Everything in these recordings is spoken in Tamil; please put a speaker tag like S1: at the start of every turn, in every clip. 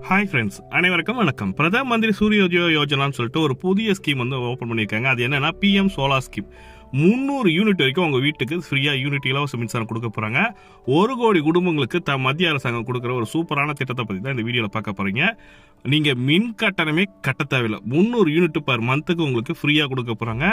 S1: ஹாய் ஃப்ரெண்ட்ஸ், அனைவருக்கும் வணக்கம். பிரதம மந்திரி சூரிய யோஜனான்னு சொல்லிட்டு ஒரு புதிய ஸ்கீம் வந்து ஓப்பன் பண்ணியிருக்காங்க. அது என்னன்னா PM சோலார் ஸ்கீம். 300 யூனிட் வரைக்கும் உங்க வீட்டுக்கு ஃப்ரீயா யூனிட் இலவச மின்சாரம் கொடுக்க போறாங்க. 1 கோடி குடும்பங்களுக்கு மத்திய அரசாங்கம் கொடுக்குற ஒரு சூப்பரான திட்டத்தை பத்தி தான் இந்த வீடியோல பார்க்க போறீங்க. நீங்க மின் கட்டணமே கட்ட தேவையில்லை. 300 யூனிட் பர் மந்த்துக்கு உங்களுக்கு ஃப்ரீயா கொடுக்க போறாங்க.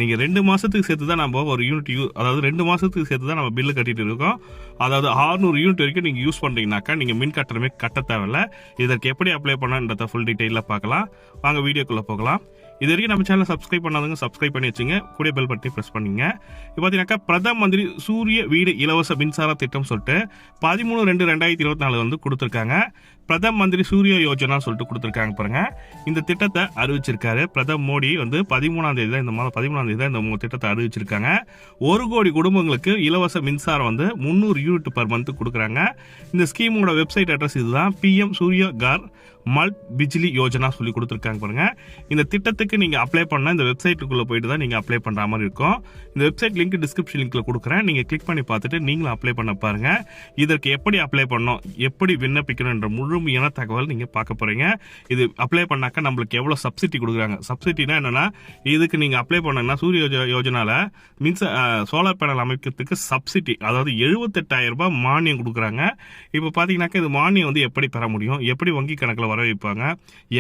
S1: நீங்க 2 மாசத்துக்கு சேர்த்து தான் நம்ம ஒரு யூனிட் அதாவது 2 மாசத்துக்கு சேர்த்து தான் நம்ம பில்லு கட்டிட்டு இருக்கோம். அதாவது 600 யூனிட் வரைக்கும் நீங்க யூஸ் பண்றீங்கன்னாக்கா நீங்க மின் கட்டணமே கட்ட தேவையில்லை. இதற்கு எப்படி அப்ளை பண்ணன்றத ஃபுல் டீடைல்ல பார்க்கலாம். வாங்க வீடியோக்குள்ள போகலாம். இது வரைக்கும் நம்ம சேனல் சப்ஸ்கிரைப் பண்ணாதவங்க சப்ஸ்கிரைப் பண்ணி வச்சுங்க, கூட பெல் பட்டனை பிரஸ் பண்ணிங்க. இப்போ பார்த்தீங்கன்னாக்கா பிரதம மந்திரி சூரிய வீடு இலவச மின்சார திட்டம் சொல்லிட்டு 13/2/2024 வந்து கொடுத்துருக்காங்க. பிரதம மந்திரி சூரிய யோஜனா சொல்லிட்டு கொடுத்துருக்காங்க பாருங்க. இந்த திட்டத்தை அறிவிச்சிருக்காரு பிரதமர் மோடி வந்து 13ஆம் தேதி தான், இந்த மாதம் 13ஆம் தேதி தான் இந்த திட்டத்தை அறிவிச்சிருக்காங்க. 1 கோடி குடும்பங்களுக்கு இலவச மின்சாரம் வந்து 300 யூனிட் பர் மந்த் கொடுக்குறாங்க. இந்த ஸ்கீமோட வெப்சைட் அட்ரஸ் இதுதான், PM சூரிய கார் மல் பிஜ்லி யோஜனா சொல்லி கொடுத்துருக்காங்க பாருங்க. இந்த திட்டத்துக்கு நீங்க அப்ளை பண்ண இந்த வெப்சைட்டுக்குள்ள போயிட்டு தான் நீங்க அப்ளை பண்ற மாதிரி இருக்கும். இந்த வெப்சைட் லிங்க் டிஸ்கிரிப்ஷன் லிங்க்ல கொடுக்குறேன், நீங்க கிளிக் பண்ணி பார்த்துட்டு நீங்களும் அப்ளை பண்ண பாருங்க. இதற்கு எப்படி அப்ளை பண்ணணும், எப்படி விண்ணப்பிக்கணும்ன்ற முழுமையான தகவல் நீங்க பார்க்க போறீங்க. இது அப்ளை பண்ணாக்க நம்மளுக்கு எவ்வளவு சப்சிடி கொடுக்குறாங்க. சப்சிடினா என்னன்னா, இதுக்கு நீங்க அப்ளை பண்ணா சூரிய யோஜனால சோலார் பேனல் அமைக்கிறதுக்கு சப்சிடி, அதாவது 78,000 ரூபாய் மானியம் கொடுக்குறாங்க. இப்போ பாத்தீங்கன்னாக்க இது மானியம் வந்து எப்படி பெற முடியும், எப்படி வங்கி கணக்கில் வர வைப்பாங்க,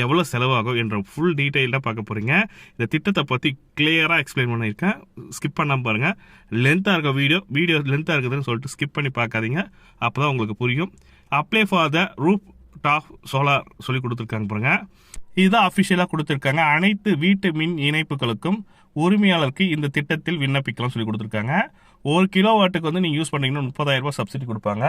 S1: எவ்வளவு செலவாகும் என்ற ஃபுல் டீடைல்டா பார்க்க போறீங்க. இந்த திட்டத்தை பத்தி கிளியரா எக்ஸ்பிளைன் பண்ணியிருக்கேன். ஸ்கிப் பண்ணாம பாருங்க. லென்த்தா இருக்க வீடியோ லென்த்தா இருக்குதுன்னு சொல்லிட்டு ஸ்கிப் பண்ணி பார்க்காதீங்க, அப்பதான் உங்களுக்கு புரியும். Apply for the rooftop solar சொல்லி கொடுத்துருக்காங்க பாருங்க. இதுதான் அபிஷியலா கொடுத்துருக்காங்க. அனைத்து வீட்டு மின் இணைப்புகளுக்கும் உரிமையாளருக்கு இந்த திட்டத்தில் விண்ணப்பிக்கலாம் சொல்லி கொடுத்துருக்காங்க. 1 கிலோவாட்டுக்கு வந்து நீங்க யூஸ் பண்ணீங்கன்னா 30,000 ரூபாய் சப்சிடி கொடுப்பாங்க.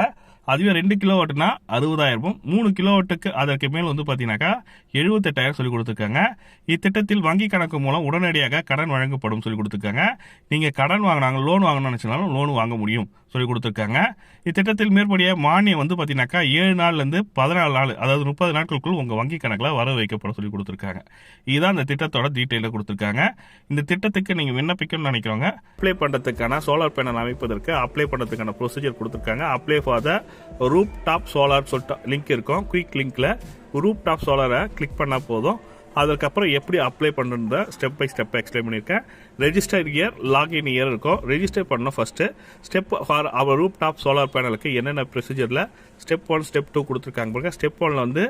S1: அதுவே 2 கிலோவாட்னா 60,000, 3 கிலோவாட்டுக்கு அதற்கு மேல் வந்து பாத்தீங்கன்னாக்கா 78,000 சொல்லி கொடுத்துருக்காங்க. இத்திட்டத்தில் வங்கி கணக்கு மூலம் உடனடியாக கடன் வழங்கப்படும் சொல்லி கொடுத்துருக்காங்க. நீங்க கடன் வாங்கினாங்க, லோன் வாங்கணும்னு நினைச்சாலும் லோன் வாங்க முடியும் சொல்லி கொடுத்துருக்காங்க. இத்திட்டத்தில் மேற்படிய மானியம் வந்து பாத்தீங்கன்னாக்கா 7 நாள்ல இருந்து 14 நாள், அதாவது 30 நாட்களுக்குள் உங்க வங்கி கணக்குல வர வைக்கப்படும் சொல்லி கொடுத்துருக்காங்க. இதுதான் இந்த திட்டத்தோட டீடைல கொடுத்துருக்காங்க. இந்த திட்டத்துக்கு நீங்க விண்ணப்பிக்கணும்னு நினைக்கிறவங்க அப்ளை பண்றதுக்கான சோலார் பேனல் அமைப்பதற்கு அப்ளை பண்றதுக்கான ப்ரொசீஜர் கொடுத்துருக்காங்க. Apply for the rooftop solar சொல்லிட்டு லிங்க் இருக்கும். குயிக் லிங்க்ல ரூப் டாப் சோலாரை கிளிக் பண்ணா போதும். அதுக்கப்புறம் எப்படி அப்ளை பண்ணுறத ஸ்டெப் பை ஸ்டெப் எக்ஸ்பிளைன் பண்ணியிருக்கேன். ரெஜிஸ்டர் இயர், லாகின் இயர் இருக்கும். ரெஜிஸ்டர் பண்ணணும் first. Step for our rooftop solar பேனலுக்கு என்னென்ன ப்ரொசீஜரில் ஸ்டெப் 1 ஸ்டெப் 2 கொடுத்துருக்காங்க பாருங்க. ஸ்டெப் 1 வந்து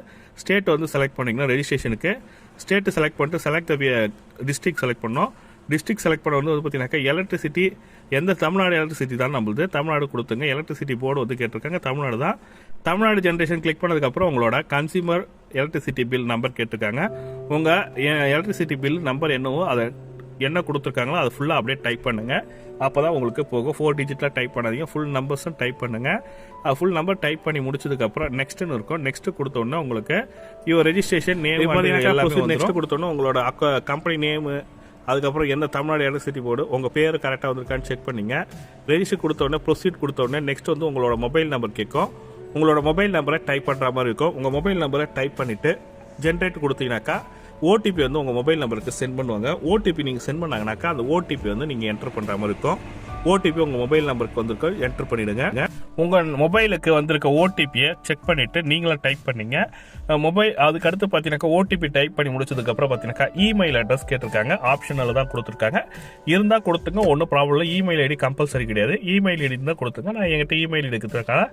S1: ஸ்டேட் வந்து செலக்ட் பண்ணிங்கன்னா ரெஜிஸ்ட்ரேஷனுக்கு ஸ்டேட்டு செலக்ட் பண்ணிட்டு செலக்ட் டிஸ்ட்ரிக்ட் செலக்ட் பண்ணோம். டிஸ்ட்ரிக்ட் செலக்ட் பண்ண வந்து பார்த்தீங்கன்னாக்கா எலக்ட்ரிசிட்டி எந்த தமிழ்நாடு எலக்ட்ரிசிட்டி தான் நம்மளுது, தமிழ்நாடு கொடுத்துங்க. எலக்ட்ரிசிட்டி போர்டு வந்து கேட்டிருக்காங்க, தமிழ்நாடு தான். தமிழ்நாடு ஜென்ரேஷன் கிளிக் பண்ணதுக்கப்புறம் உங்களோட கன்சியூமர் எலக்ட்ரிசிட்டி பில் நம்பர் கேட்டிருக்காங்க. உங்கள் எலக்ட்ரிசிட்டி பில் நம்பர் என்னவோ அதை என்ன கொடுத்துருக்காங்களோ அதை ஃபுல்லாக அப்படியே டைப் பண்ணுங்க. அப்போ தான் உங்களுக்கு போகும். 4 டிஜிட்டில் டைப் பண்ணாதீங்க, ஃபுல் நம்பர்ஸும் டைப் பண்ணுங்க. ஃபுல் நம்பர் டைப் பண்ணி முடிச்சதுக்கப்புறம் நெக்ஸ்ட்னு இருக்கும். நெக்ஸ்ட் கொடுத்தோன்னா உங்களுக்கு யுவர் ரெஜிஸ்ட்ரேஷன் நேம் நெக்ஸ்ட் கொடுத்தோன்னா உங்களோட கம்பெனி நேமு, அதுக்கப்புறம் எந்த தமிழ்நாடு எலக்ட்ரிசிட்டி போர்டு உங்கள் பேர் கரெக்டாக வந்திருக்கான்னு செக் பண்ணிங்க. ரெஜிஸ்டர் கொடுத்தோடனே ப்ரொசீட் கொடுத்தோடனே நெக்ஸ்ட் வந்து உங்களோட மொபைல் நம்பர் கேட்கும். உங்களோட மொபைல் நம்பரை டைப் பண்ணுற மாதிரி இருக்கும். உங்கள் மொபைல் நம்பரை டைப் பண்ணிவிட்டு ஜென்ரேட் கொடுத்தீங்கன்னாக்கா OTP வந்து உங்கள் மொபைல் நம்பருக்கு சென்ட் பண்ணுவாங்க. OTP நீங்கள் சென்ட் பண்ணாங்கனாக்கா அந்த OTP வந்து நீங்கள் என்டர் பண்ணுற மாதிரி இருக்கும். OTP உங்கள் மொபைல் நம்பருக்கு வந்திருக்க என்டர் பண்ணிடுங்க. உங்கள் மொபைலுக்கு வந்திருக்க OTPயை செக் பண்ணிவிட்டு நீங்களும் டைப் பண்ணிங்க. மொபைல் அதுக்கு அடுத்து பார்த்தீங்கன்னாக்கா OTP டைப் பண்ணி முடிச்சதுக்கப்புறம் பார்த்தீங்கன்னாக்கா இமெயில் அட்ரஸ் கேட்டிருக்காங்க. ஆப்ஷனில் தான் கொடுத்துருக்காங்க. இருந்தால் கொடுத்துங்க, ஒன்றும் ப்ராப்ளம் இல்லை. இமெயில் ஐடி கம்பல்சரி கிடையாது. இமெயில் ஐடி தான் கொடுத்துங்க. நான் என்கிட்ட இமெயில் ஐடி இருக்கிறதுக்காக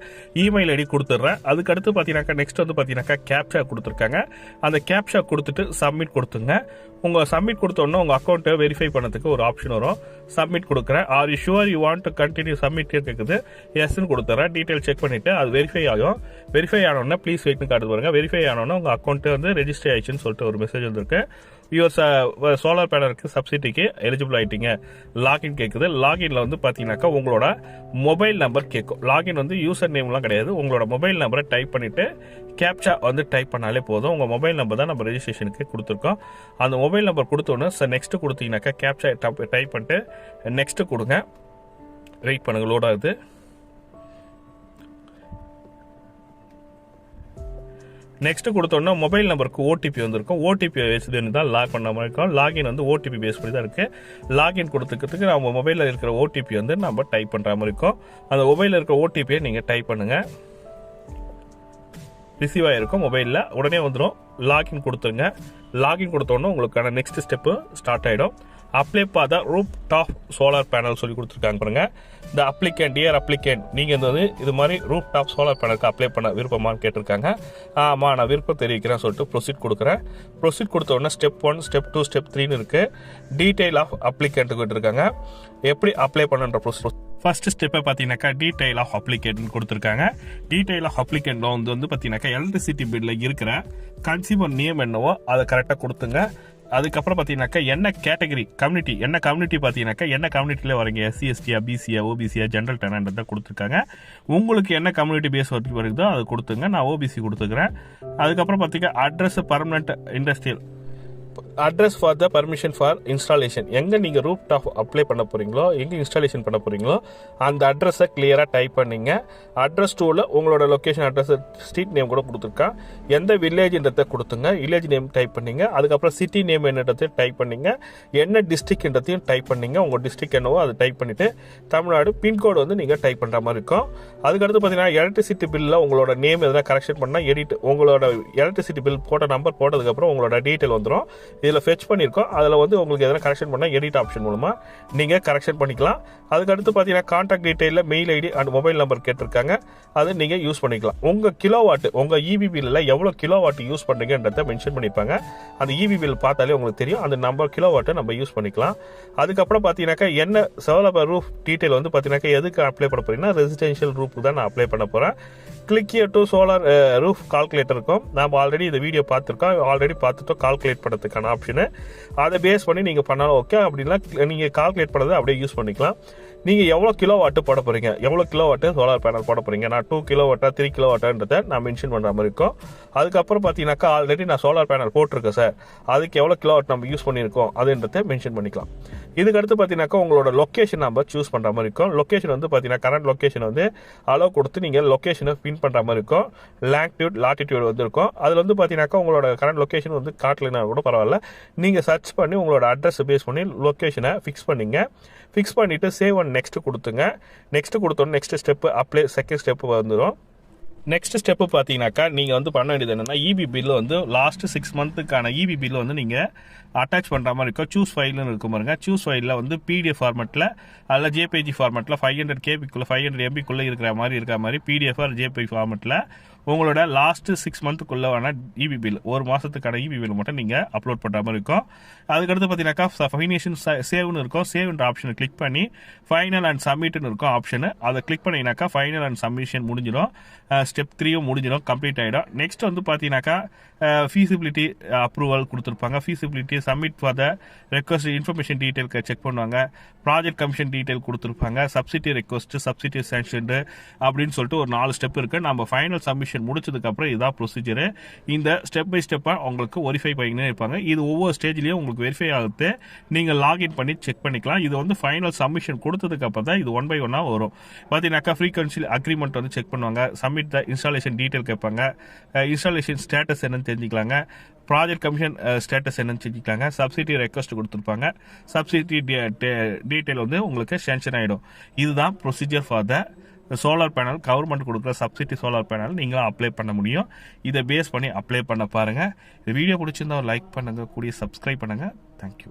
S1: இமெயில் ஐடி கொடுத்துட்றேன். அதுக்கு அடுத்து பார்த்தீங்கன்னாக்கா நெக்ஸ்ட் வந்து பார்த்தீங்கன்னாக்கா கேப்ஷா கொடுத்துருக்காங்க. அந்த கேப்ஷா கொடுத்துட்டு சப்மிட் கொடுத்துங்க. உங்கள் சப்மிட் கொடுத்தோன்னா உங்கள் அக்கௌண்ட்டை வெரிஃபை பண்ணதுக்கு ஒரு ஆப்ஷன் வரும். சப்மிட் கொடுக்குறேன். Are you sure you want to continue submit கேட்குது. எஸ்ன்னு கொடுத்துறேன். டீட்டெயில் செக் பண்ணிவிட்டு அது வெரிஃபை ஆகும். வெரிஃபை ஆனோன்னா ப்ளீஸ் வெயிட்னு காட்டு பாருங்க. வெரிஃபை ஆனோன்னா உங்கள் அக்கௌண்ட்டு வந்து ரெஜிஸ்டர் ஆயிடுச்சுன்னு சொல்லிட்டு ஒரு மெசேஜ் வந்திருக்கு. யுவர் சோலார் பேனலுக்கு சப்சிடிக்கு எலிஜிபிள் ஆகிட்டீங்க. லாகின் கேட்குது. லாகின்ல வந்து பார்த்தீங்கன்னாக்கா உங்களோட மொபைல் நம்பர் கேட்கும். லாகின் வந்து யூசர் நேம்லாம் கிடையாது. உங்களோட மொபைல் நம்பரை டைப் பண்ணிவிட்டு கேப்சா வந்து டைப் பண்ணாலே போதும். உங்கள் மொபைல் நம்பர் தான் நம்ம ரெஜிஸ்ட்ரேஷனுக்கு கொடுத்துருக்கோம். அந்த மொபைல் நம்பர் கொடுத்தோன்னே நெக்ஸ்ட் கொடுத்தீங்கன்னாக்கா கேப்சா டைப் பண்ணிட்டு நெக்ஸ்ட் கொடுங்க. வெயிட் பண்ணுங்க, லோட் ஆகுது. நெக்ஸ்ட் கொடுத்தோன்னா மொபைல் நம்பருக்கு OTP வந்திருக்கும். OTP வச்சு தான் லாக் பண்ண மாதிரி இருக்கும். லாகின் வந்து OTP பேஸ் பண்ணி தான் இருக்கு. லாகின் கொடுத்துக்கிறதுக்கு நம்ம மொபைலில் இருக்கிற OTP வந்து நம்ம டைப் பண்ணுற மாதிரி இருக்கும். அந்த மொபைலில் இருக்கிற OTPயை நீங்கள் டைப் பண்ணுங்க. ரிசீவ் ஆகிருக்கும் மொபைலில், உடனே வந்துடும். லாகின் கொடுத்துருங்க. லாகின் கொடுத்தோன்னே உங்களுக்கான நெக்ஸ்ட் ஸ்டெப்பு ஸ்டார்ட் ஆகிடும். Apply for the rooftop solar panel சொல்லி கொடுத்துருக்காங்க பாருங்க. இந்த அப்ளிகேண்ட், டியர் அப்ளிகேண்ட், நீங்கள் வந்து இது மாதிரி ரூப் டாப் சோலார் பேனலுக்கு அப்ளை பண்ண விருப்பமானு கேட்டிருக்காங்க. ஆமாம், நான் விருப்பம் தெரிவிக்கிறேன்னு சொல்லிட்டு ப்ரொசீட் கொடுக்குறேன். ப்ரொசீட் கொடுத்த உடனே ஸ்டெப் 1, ஸ்டெப் 2, ஸ்டெப் 3ன்னு இருக்குது. டீட்டெயில் ஆஃப் அப்ளிகேண்ட்டு கேட்டிருக்காங்க. எப்படி அப்ளை பண்ணுன்ற ப்ரொசீஜர். ஃபர்ஸ்ட் ஸ்டெப்பை பார்த்தீங்கன்னாக்கா டீட்டெயில் ஆஃப் அப்ளிகேட்னு கொடுத்துருக்காங்க. டீட்டெயில் ஆஃப் அப்ளிகேட்டில் வந்து பார்த்தீங்கன்னாக்கா எலக்ட்ரிசிட்டி பில்லில் இருக்கிற கன்சியூமர் நேம் என்னவோ அதை கரெக்டாக கொடுத்துங்க. அதுக்கப்புறம் பார்த்தீங்கன்னாக்கா என்ன கேட்டகரி கம்யூனிட்டி, என்ன கம்யூனிட்டி பார்த்தீங்கன்னாக்கா என்ன கம்யூனிட்டியில் வரீங்க, எஸ்சி எஸ்டியா, பிசியா, ஓபிசியா, ஜென்ரல் டெனன்ட் தான் கொடுத்துருக்காங்க. உங்களுக்கு என்ன கம்யூனிட்டி பேஸ் வருதோ அதை கொடுத்துங்க. நான் ஓபிசி கொடுத்துக்கிறேன். அதுக்கப்புறம் பார்த்தீங்கன்னா address permanent industrial address for the permission for installation. எங்கே நீங்கள் ரூப் டாப் அப்ளை பண்ண போகிறீங்களோ, எங்கே இன்ஸ்டாலேஷன் பண்ண போகிறீங்களோ அந்த அட்ரஸை கிளியராக டைப் பண்ணிங்க. அட்ரஸ் டூவில் உங்களோட லொக்கேஷன் அட்ரஸ், ஸ்ட்ரீட் நேம் கூட கொடுத்துருக்கா. எந்த வில்லேஜ்ன்றதை கொடுத்துங்க. வில்லேஜ் நேம் டைப் பண்ணிங்க. அதுக்கப்புறம் சிட்டி நேம் என்னன்றதையும் டைப் பண்ணிங்க. என்ன டிஸ்ட்ரிக்ட்ன்றதையும் டைப் பண்ணிங்க. உங்கள் டிஸ்ட்ரிக்ட் என்னவோ அதை டைப் பண்ணிவிட்டு தமிழ்நாடு பின்கோடு வந்து நீங்கள் டைப் பண்ணுற மாதிரி இருக்கும். அதுக்கடுத்து பார்த்தீங்கன்னா எலக்ட்ரிசிட்டி பில்லில் உங்களோட நேம் எதனா கரெக்ஷன் பண்ணால் எடிட், உங்களோட எலக்ட்ரிசிட்டி பில் போட்ட நம்பர் போட்டதுக்கப்புறம் உங்களோட டீட்டெயில் வந்துடும். இதில் ஃபெச் பண்ணியிருக்கோம். அதில் வந்து உங்களுக்கு எதனா கரெக்ஷன் பண்ணால் எடிட் ஆப்ஷன் மூலமாக நீங்கள் கரெக்ஷன் பண்ணிக்கலாம். அதுக்கடுத்து பார்த்தீங்கன்னா கான்டாக்ட் டீட்டெயிலில் mail ID and mobile number கேட்டிருக்காங்க. அது நீங்கள் யூஸ் பண்ணிக்கலாம். உங்கள் கிலோவாட்டு, உங்கள் இபி பில்லில் எவ்வளோ கிலோவாட் யூஸ் பண்ணுறீங்கன்றதை மென்ஷன் பண்ணியிருப்பாங்க. அந்த இபி பில் பார்த்தாலே உங்களுக்கு தெரியும். அந்த நம்பர் கிலோவாட்டை நம்ம யூஸ் பண்ணிக்கலாம். அதுக்கப்புறம் பார்த்தீங்கன்னாக்கா என்ன சோலார் ரூஃப் டீட்டெயில் வந்து பார்த்தீங்கன்னாக்கா எதுக்கு அப்ளை பண்ண போகிறீங்கன்னா ரெசிடென்ஷியல் ரூஃபுக்கு தான் நான் அப்ளை பண்ண போகிறேன். Click here to solar roof calculator இருக்கும். நம்ம ஆல்ரெடி இந்த வீடியோ பார்த்துருக்கோம். ஆல்ரெடி பார்த்துட்டோம் கால்குலேட் பண்ணுறதுக்கான ஆப்ஷனு. அதை பேஸ் பண்ணி நீங்கள் பண்ணாலும் ஓகே. அப்படின்னா நீங்கள் கால்குலேட் பண்ணதை அப்படியே யூஸ் பண்ணிக்கலாம். நீங்கள் எவ்வளோ கிலோ வாட்டு போட போகிறீங்க, எவ்வளோ கிலோ வாட்டு சோலார் பேனல் போட போகிறீங்க, நான் 2 கிலோ வாட்டா 3 கிலோ வாட்டான்றதை நான் மென்ஷன் பண்ணுற மாதிரி இருக்கும். அதுக்கப்புறம் பார்த்தீங்கன்னாக்கா ஆல்ரெடி நான் சோலார் பேனல் போட்டிருக்கேன் சார், அதுக்கு எவ்வளோ கிலோ வாட் நம்ம யூஸ் பண்ணியிருக்கோம் அதுன்றதை மென்ஷன் பண்ணிக்கலாம். இதுக்கடுத்து பார்த்தீங்கன்னாக்கா உங்களோட லொக்கேஷன் நம்ம சூஸ் பண்ணுற மாதிரி இருக்கும். லொக்கேஷன் வந்து பார்த்தீங்கன்னா கரண்ட் லொக்கேஷன் வந்து அலோவ் கொடுத்து நீங்கள் லொக்கேஷனை பின் பண்ணுற மாதிரி இருக்கும். லாங்கிடியூட், லாட்டிடியூட் வந்து இருக்கும். அதில் வந்து பார்த்தீங்கன்னாக்கா உங்களோட கரண்ட் லொக்கேஷன் வந்து காட்டலைன்னா கூட பரவாயில்ல, நீங்கள் சர்ச் பண்ணி உங்களோட அட்ரஸை பேஸ் பண்ணி லொக்கேஷனை ஃபிக்ஸ் பண்ணிங்க. ஃபிக்ஸ் பண்ணிவிட்டு சேவ் அண்ட் நெக்ஸ்ட் கொடுத்துங்க. நெக்ஸ்ட் கொடுத்தோன்னு next step apply, second step வந்துடும். நெக்ஸ்ட் ஸ்டெப்பு பார்த்தீங்கன்னாக்கா நீங்கள் வந்து பண்ண வேண்டியது என்னென்னா இபி பில் வந்து லாஸ்ட் 6 மந்த்துக்கான இபி பில் வந்து நீங்கள் அட்டாச் பண்ணுற மாதிரி இருக்கும். சூஸ் ஃபைல்னு இருக்கும் பாருங்க. சூஸ் ஃபைலில் வந்து பிடிஎஃப் ஃபார்மெட்டில் அதில் ஜேபிஜி ஃபார்மெட்டில் 500 கேபிக்குள்ளே 500 எம்பிக்குள்ளே இருக்கிற மாதிரி பிடிஎஃப் ஆர் ஜேபிஜி ஃபார்மெட்டில் உங்களோட லாஸ்ட் 6 மந்த்துக்குள்ளே வேணா இபி பில், ஒரு மாதத்துக்கான இபி பில் மட்டும் நீங்கள் அப்லோட் பண்ணுற மாதிரி இருக்கும். அதுக்கடுத்து பார்த்தீங்கன்னாக்கா ஃபைனேஷன் சேவ்னு இருக்கும். சேவ்ன்ற ஆப்ஷனை கிளிக் பண்ணி ஃபைனல் அண்ட் சப்மிட்னு இருக்கும் ஆப்ஷனு. அதை கிளிக் பண்ணிங்கனாக்கா ஃபைனல் அண்ட் சப்மிஷன் முடிஞ்சிடும். ஸ்டெப் 3யும் முடிஞ்சிடும், கம்ப்ளீட் ஆகிடும். நெக்ஸ்ட் வந்து பார்த்தீங்கன்னாக்கா ஃபீசிபிலிட்டி அப்ரூவல் கொடுத்துருப்பாங்க. Feasibility submit for the request information detail check பண்ணுவாங்க. ப்ராஜெக்ட் கமிஷன் டீட்டெயில் கொடுத்துருப்பாங்க. சப்சிடி ரெக்வஸ்ட், சப்சிடி சாங்ஷன்டு அப்படின்னு சொல்லிட்டு ஒரு 4 ஸ்டெப் இருக்குது. நம்ம ஃபைனல் சப்மிஷன் முடிச்சதுக்கப்புறம் இதுதான் ப்ரொசீஜரு. இந்த ஸ்டெப் பை ஸ்டெப்பாக உங்களுக்கு வெரிஃபை பண்ணினே இருப்பாங்க. இது ஒவ்வொரு ஸ்டேஜ்லேயும் உங்களுக்கு வெரிஃபை ஆகுது. நீங்கள் லாகின் பண்ணி செக் பண்ணிக்கலாம். இது வந்து ஃபைனல் சப்மிஷன் கொடுத்ததுக்கப்புறம் தான் இது 1 by 1 வரும். பார்த்தீங்கன்னாக்கா ஃப்ரீக்வன்சி அக்ரிமெண்ட் வந்து செக் பண்ணுவாங்க. சப்மிட் த இன்ஸ்டாலேஷன் டீட்டெயில் கேட்பாங்க. இன்ஸ்டாலேஷன் ஸ்டேட்டஸ் என்னன்னு தெரிஞ்சுக்கலாங்க. ப்ராஜெக்ட் கமிஷன் ஸ்டேட்டஸ் என்னன்னு தெரிஞ்சுக்கலாங்க. சப்சிடி ரெக்வஸ்ட் கொடுத்துருப்பாங்க. சப்சிடி டீட்டெயில் வந்து உங்களுக்கு சேங்ஷன் ஆகிடும். இதுதான் procedure for the solar panel. Government கொடுக்குற சப்சிடி சோலார் பேனல் நீங்களும் அப்ளை பண்ண முடியும். இதை பேஸ் பண்ணி அப்ளை பண்ண பாருங்கள். இந்த வீடியோ பிடிச்சிருந்தா லைக் பண்ணுங்கள், கூடிய சப்ஸ்கிரைப் பண்ணுங்கள். தேங்க்யூ.